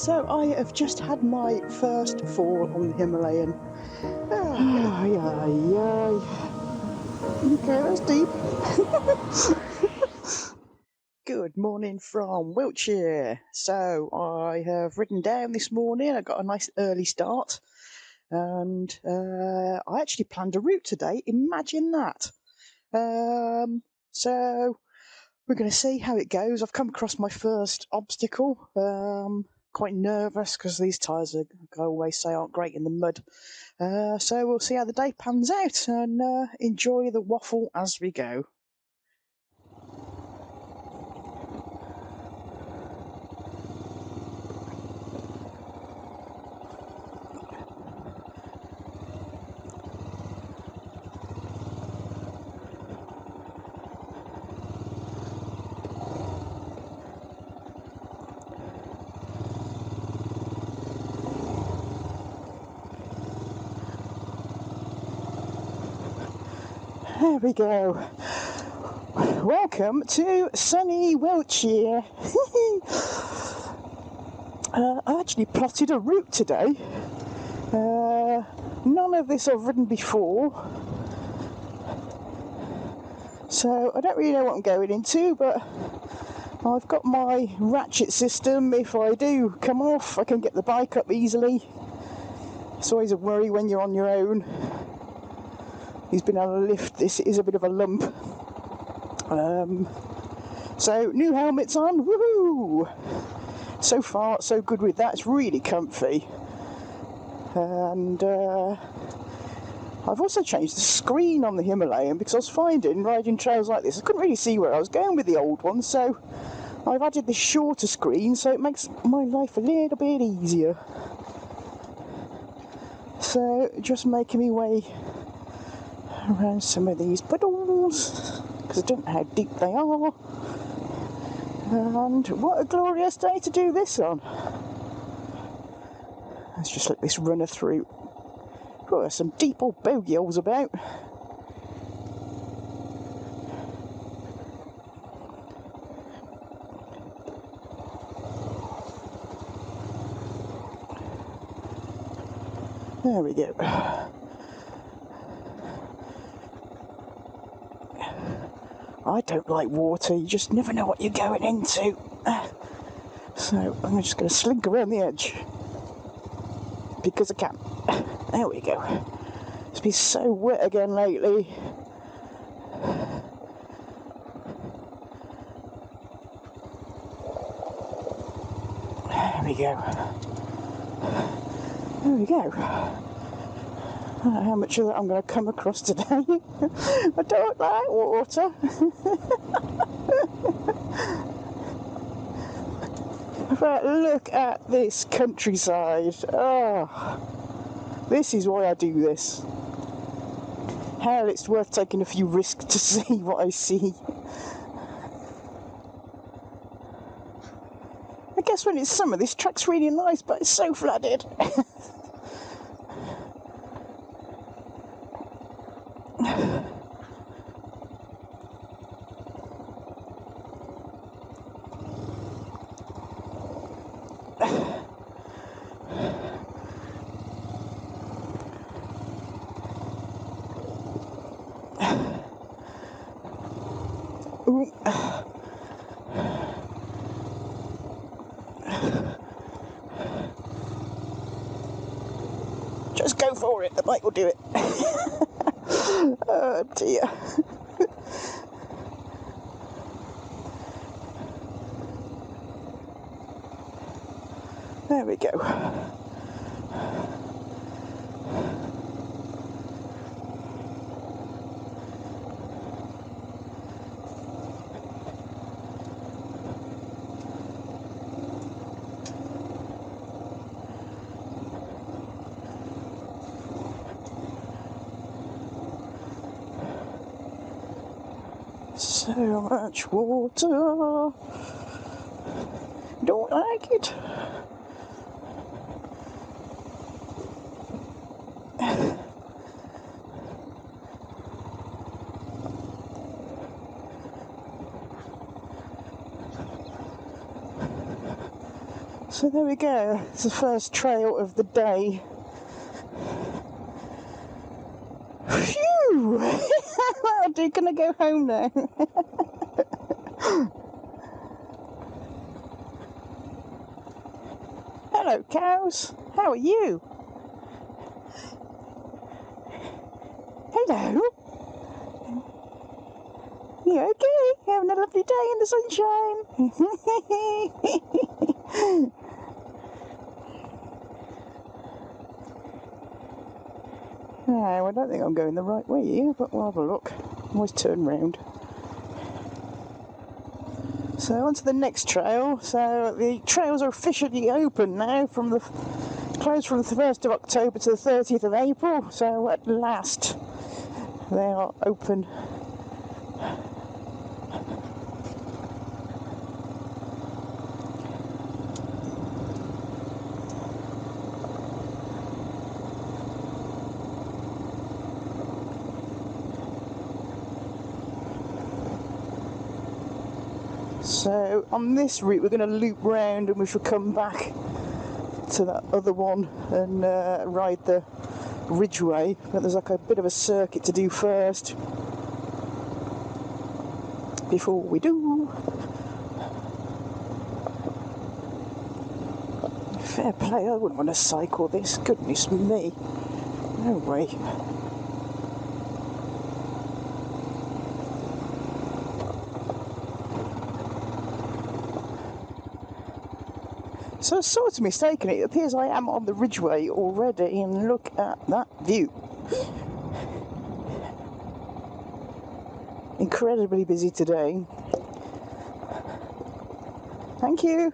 So I have just had my first fall on the Himalayan. Okay, that's deep. Good morning from Wiltshire. So I have ridden down this morning. I got a nice early start, and I actually planned a route today. Imagine that. So we're going to see how it goes. I've come across my first obstacle. Quite nervous because these tyres, I always say, aren't great in the mud. So we'll see how the day pans out and enjoy the waffle as we go. There we go. Welcome to sunny Wiltshire. I actually plotted a route today. None of this I've ridden before, so I don't really know what I'm going into, but I've got my ratchet system. If I do come off, I can get the bike up easily. It's always a worry when you're on your own. He's been able to lift this. It is a bit of a lump. So new helmets on, woohoo! So far, so good with that. It's really comfy. And I've also changed the screen on the Himalayan because I was finding riding trails like this, I couldn't really see where I was going with the old one, so I've added this shorter screen so it makes my life a little bit easier. So just making me way around some of these puddles because I don't know how deep they are. And what a glorious day to do this on. Let's just let this runner through. Oh, there's some deep old bogey holes about. There we go. I don't like water, you just never know what you're going into. So I'm just going to slink around the edge. Because I can. There we go. It's been so wet again lately. There we go. There we go. I don't know how much of that I'm going to come across today. I don't like water. But look at this countryside. Oh, this is why I do this. Hell, it's worth taking a few risks to see what I see. I guess when it's summer, this track's really nice, but it's so flooded. Ooh. Just go for it, the bike will do it. Oh dear. There we go. So much water. Don't like it. So there we go, it's the first trail of the day. Phew! I'm gonna go home now. Hello cows, how are you? Hello? You okay? Having a lovely day in the sunshine? I don't think I'm going the right way here, but we'll have a look. Always turn round. So on to the next trail. So the trails are officially open now, closed from the 1st of October to the 30th of April. So at last they are open. So on this route we're going to loop round and we shall come back to that other one and ride the Ridgeway, but there's like a bit of a circuit to do first before we do. Fair play, I wouldn't want to cycle this, goodness me, no way. So sort of mistaken, it appears I am on the Ridgeway already, and look at that view. Incredibly busy today. Thank you.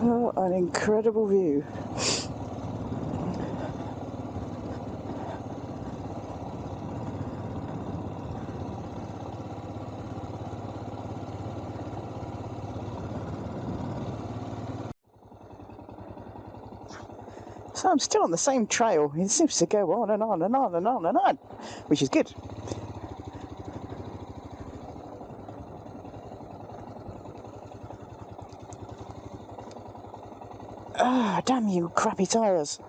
Oh, an incredible view. So I'm still on the same trail. It seems to go on and on and on and on and on, which is good. Ah, damn you, crappy tyres.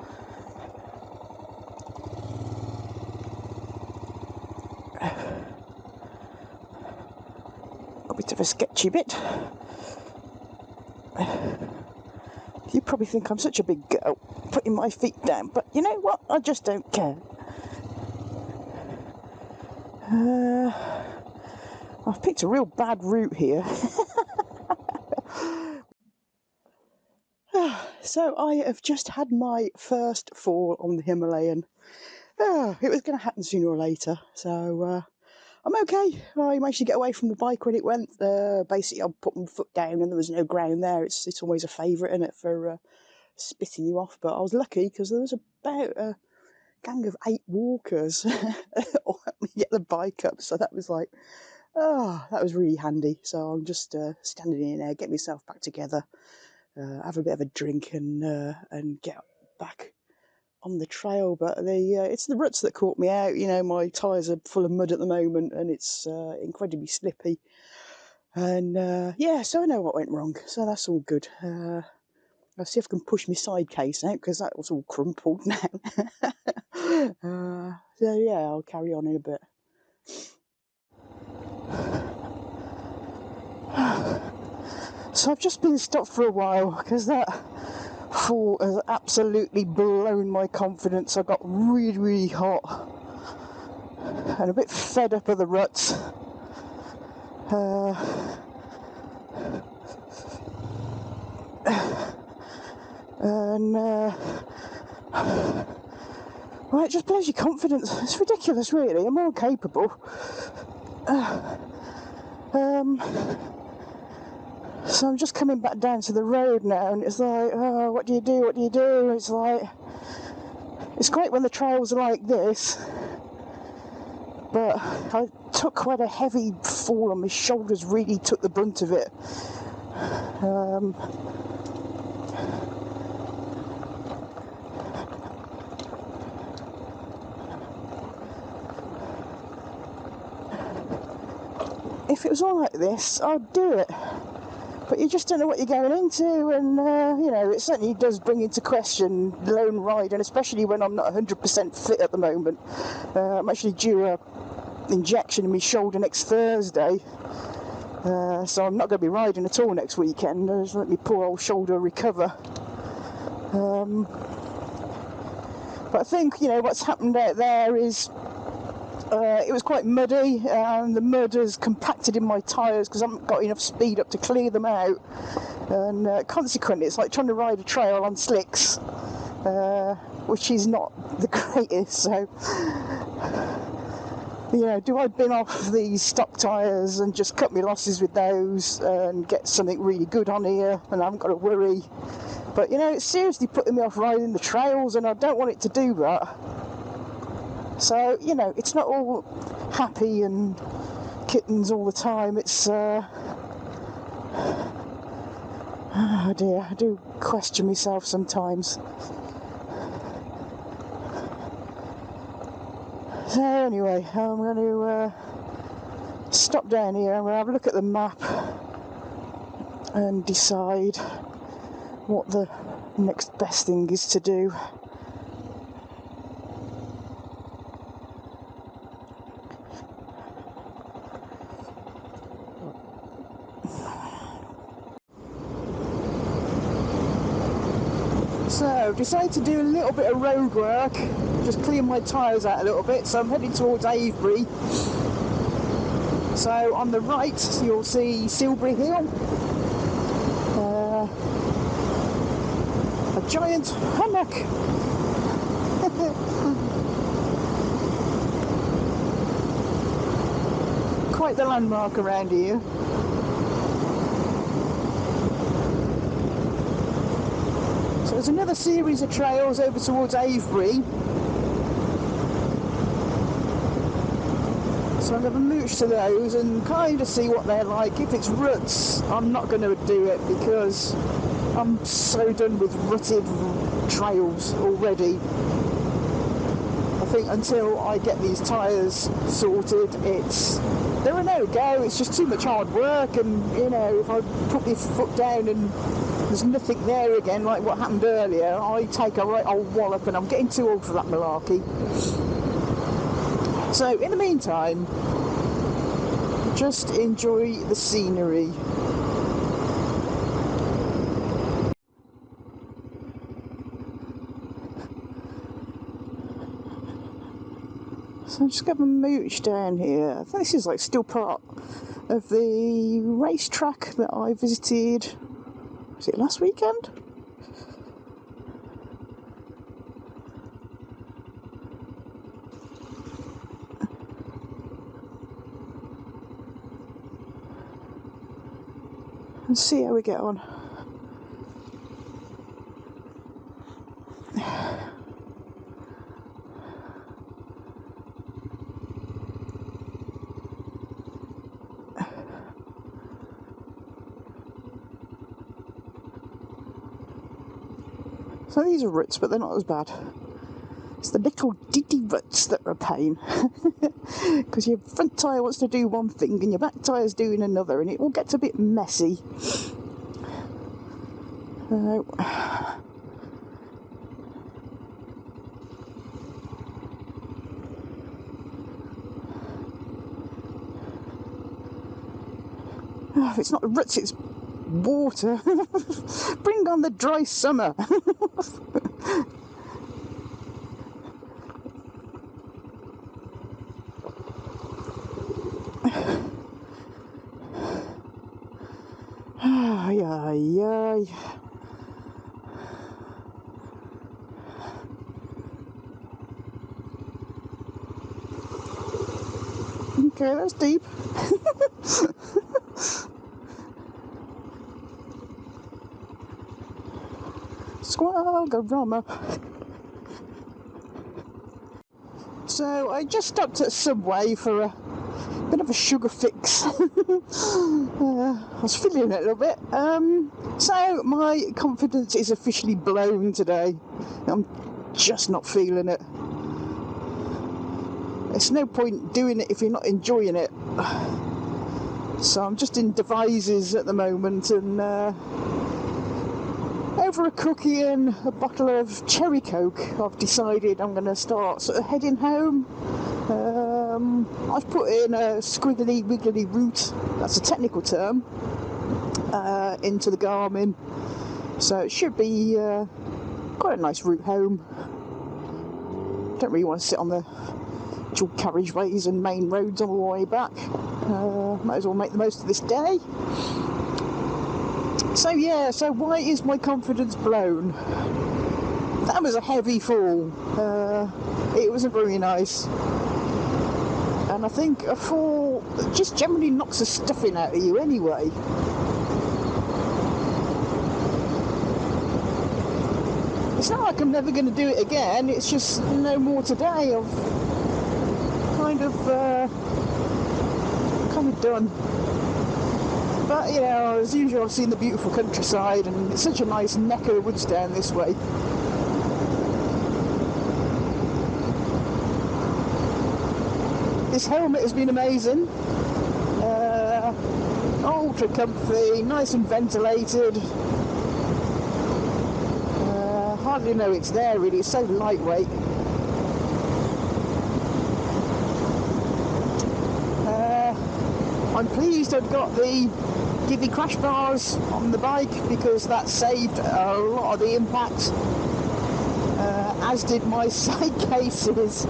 A bit of a sketchy bit. You probably think I'm such a big girl putting my feet down, but you know what? I just don't care. I've picked a real bad route here. So I have just had my first fall on the Himalayan. It was going to happen sooner or later, so I'm okay. I managed to get away from the bike when it went. Basically, I put my foot down and there was no ground there. It's always a favourite, isn't it, for spitting you off. But I was lucky because there was about a gang of 8 walkers all helped me get the bike up. So that was like, that was really handy. So I'm just standing in there, get myself back together, have a bit of a drink and get back on the trail. But it's the ruts that caught me out. You know, my tyres are full of mud at the moment and it's incredibly slippy. And so I know what went wrong. So that's all good. I'll see if I can push my side case out because that was all crumpled now. So yeah, I'll carry on in a bit. So I've just been stopped for a while because that fall has absolutely blown my confidence. I got really, really hot and a bit fed up of the ruts. Well, it just blows your confidence. It's ridiculous, really. I'm more capable. So I'm just coming back down to the road now, and it's like, oh, what do you do? What do you do? It's like, it's great when the trails are like this, but I took quite a heavy fall on my shoulders, really took the brunt of it. if it was all like this, I'd do it. But you just don't know what you're going into, and it certainly does bring into question the lone ride, and especially when I'm not 100% fit at the moment. I'm actually due an injection in my shoulder next Thursday, so I'm not going to be riding at all next weekend. Just let my poor old shoulder recover. But I think, what's happened out there is it was quite muddy, and the mud has compacted in my tyres because I haven't got enough speed up to clear them out, and consequently it's like trying to ride a trail on slicks, which is not the greatest. So do I bin off these stock tyres and just cut my losses with those and get something really good on here, and I haven't got to worry? But it's seriously putting me off riding the trails, and I don't want it to do that. So, it's not all happy and kittens all the time. It's, oh dear, I do question myself sometimes. So anyway, I'm going to stop down here. I'm going to have a look at the map and decide what the next best thing is to do. So I've decided to do a little bit of road work, just clean my tyres out a little bit, so I'm heading towards Avebury. So on the right you'll see Silbury Hill, a giant hummock. Quite the landmark around here. So there's another series of trails over towards Avebury. So I'm going to mooch to those and kind of see what they're like. If it's ruts, I'm not going to do it because I'm so done with rutted trails already. I think until I get these tyres sorted, they're a no-go. It's just too much hard work, and if I put my foot down and there's nothing there again, like what happened earlier, I take a right old wallop, and I'm getting too old for that malarkey. So in the meantime, just enjoy the scenery. So I'm just going to mooch down here. I think this is still part of the racetrack that I visited. Was it last weekend? And see how we get on. So these are ruts, but they're not as bad. It's the little diddy ruts that are a pain. Because your front tyre wants to do one thing and your back tyre's doing another, and it all gets a bit messy. If it's not ruts, it's water. Bring on the dry summer. Ay, ay, ay. Okay, that's deep. Swaggerama. So I just stopped at Subway for a bit of a sugar fix. I was feeling it a little bit. So my confidence is officially blown today. I'm just not feeling it. It's no point doing it if you're not enjoying it. So I'm just in Devizes at the moment, and over a cookie and a bottle of cherry coke, I've decided I'm going to start sort of heading home. I've put in a squiggly wiggly route, that's a technical term, into the Garmin, so it should be quite a nice route home. Don't really want to sit on the dual carriageways and main roads all the way back. Might as well make the most of this day. So yeah, so why is my confidence blown? That was a heavy fall. It wasn't very nice. And I think a fall just generally knocks the stuffing out of you anyway. It's not like I'm never going to do it again, it's just no more today. I've kind of done. But, you know, as usual, I've seen the beautiful countryside, and it's such a nice neck of the woods down this way. This helmet has been amazing. Ultra comfy, nice and ventilated. Hardly know it's there, really. It's so lightweight. I'm pleased I've got the Givey crash bars on the bike, because that saved a lot of the impact, as did my side cases.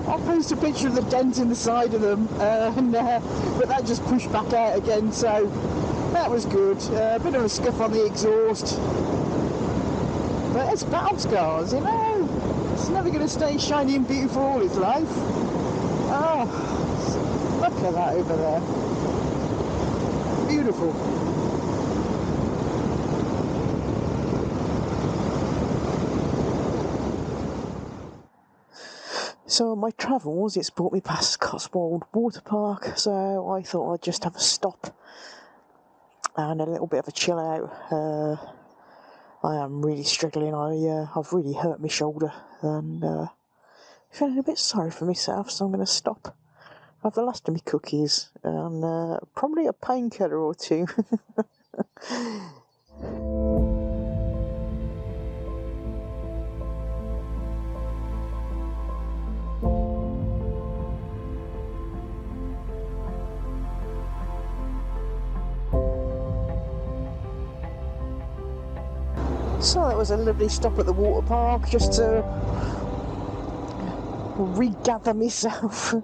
I'll post a picture of the dent in the side of them, but that just pushed back out again, so that was good. A bit of a scuff on the exhaust, but it's battle scars, you know. It's never going to stay shiny and beautiful all its life. Oh, look at that over there. Beautiful. So on my travels, it's brought me past Cotswold Water Park, so I thought I'd just have a stop and a little bit of a chill out. I am really struggling. I've really hurt my shoulder, and feeling a bit sorry for myself, so I'm going to stop, have the last of my cookies, and probably a painkiller or two. So that was a lovely stop at the water park, just to regather myself.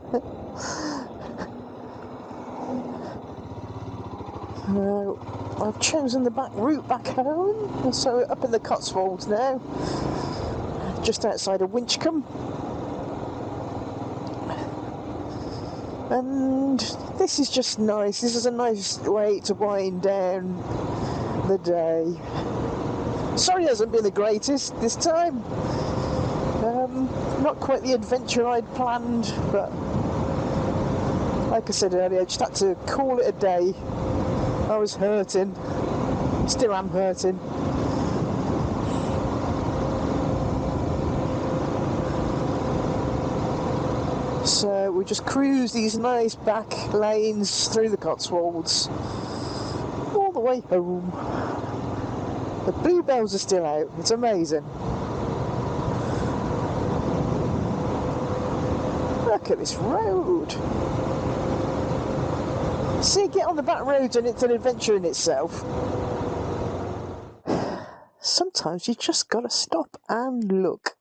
I've chosen the back route back home, so up in the Cotswolds now, just outside of Winchcombe. And this is just nice. This is a nice way to wind down the day. Sorry it hasn't been the greatest this time. Not quite the adventure I'd planned, but like I said earlier, I just had to call it a day. I was hurting. Still am hurting. So we just cruise these nice back lanes through the Cotswolds all the way home. The bluebells are still out. It's amazing. Look at this road. See, get on the back roads and it's an adventure in itself. Sometimes you just gotta stop and look.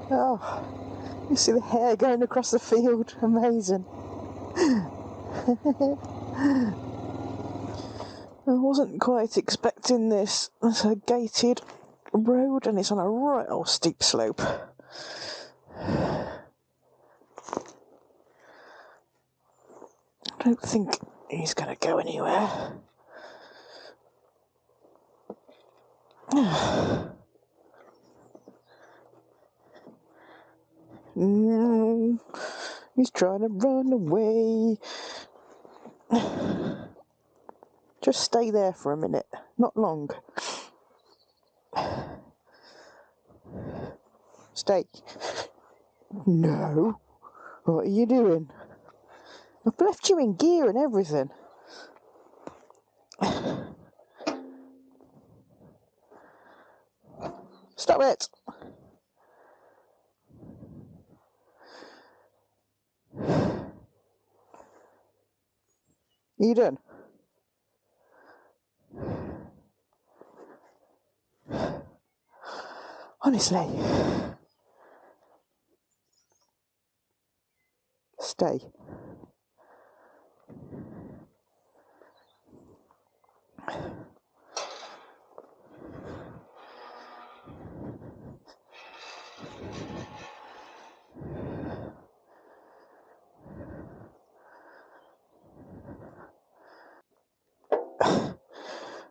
Oh, you see the hair going across the field. Amazing. I wasn't quite expecting this. It's a gated road and it's on a right old steep slope. I don't think he's going to go anywhere. No, he's trying to run away. Just stay there for a minute, not long. Stay. No. What are you doing? I've left you in gear and everything. Stop it. Are you done? Honestly. Stay.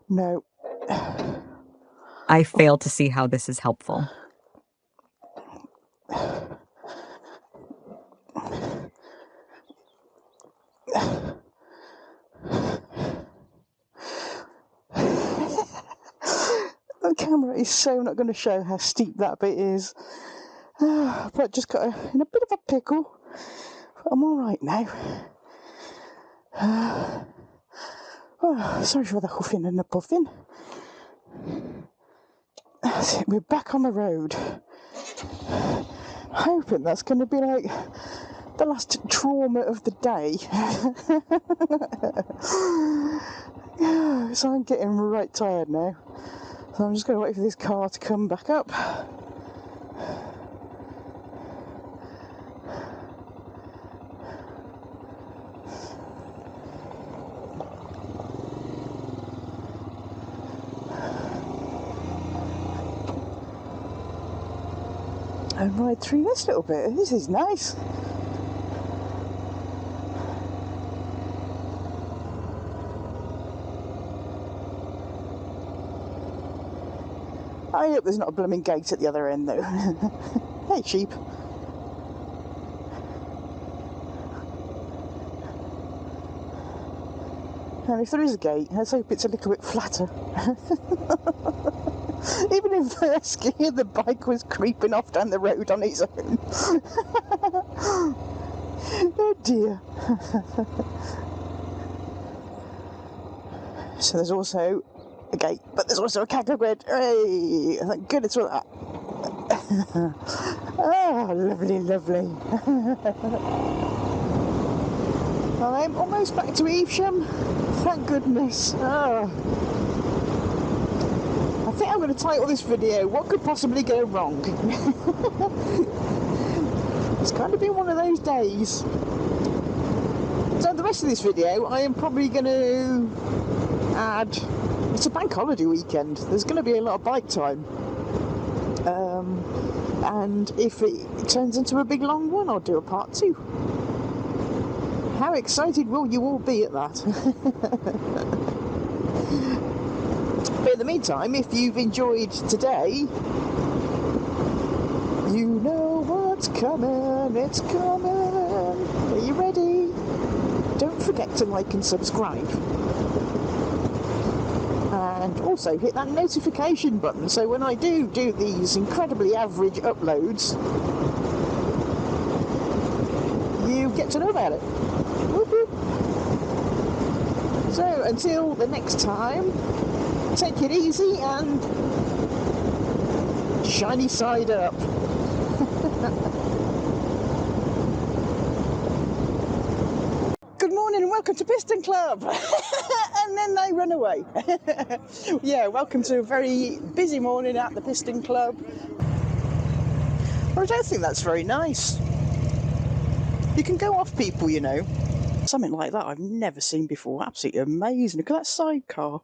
No. I fail to see how this is helpful. The camera is so not going to show how steep that bit is. But just got in a bit of a pickle. But I'm alright now. Sorry for the huffing and the puffing. That's it, we're back on the road. Hoping that's going to be like the last trauma of the day. So I'm getting right tired now. So I'm just going to wait for this car to come back up. And ride through this little bit. This is nice. I hope there's not a blooming gate at the other end though. Hey sheep. And if there is a gate, let's hope it's a little bit flatter. Even if the bike was creeping off down the road on its own. Oh dear. So there's also a gate, but there's also a cargo grid. Hey, thank goodness for that. Oh, lovely, lovely. I'm almost back to Evesham. Thank goodness. Oh. I think I'm going to title this video, What Could Possibly Go Wrong? It's kind of been one of those days. So the rest of this video, I am probably going to add... It's a bank holiday weekend. There's going to be a lot of bike time. And if it turns into a big long one, I'll do a part 2. How excited will you all be at that? But in the meantime, if you've enjoyed today, you know what's coming, it's coming. Are you ready? Don't forget to like and subscribe. And also hit that notification button so when I do these incredibly average uploads, you get to know about it. Woo-hoo. So until the next time, take it easy and shiny side up. Good morning and welcome to Piston Club. And then they run away. Yeah, welcome to a very busy morning at the Piston Club. Well, I don't think that's very nice. You can go off people, you know. Something like that I've never seen before. Absolutely amazing. Look at that sidecar.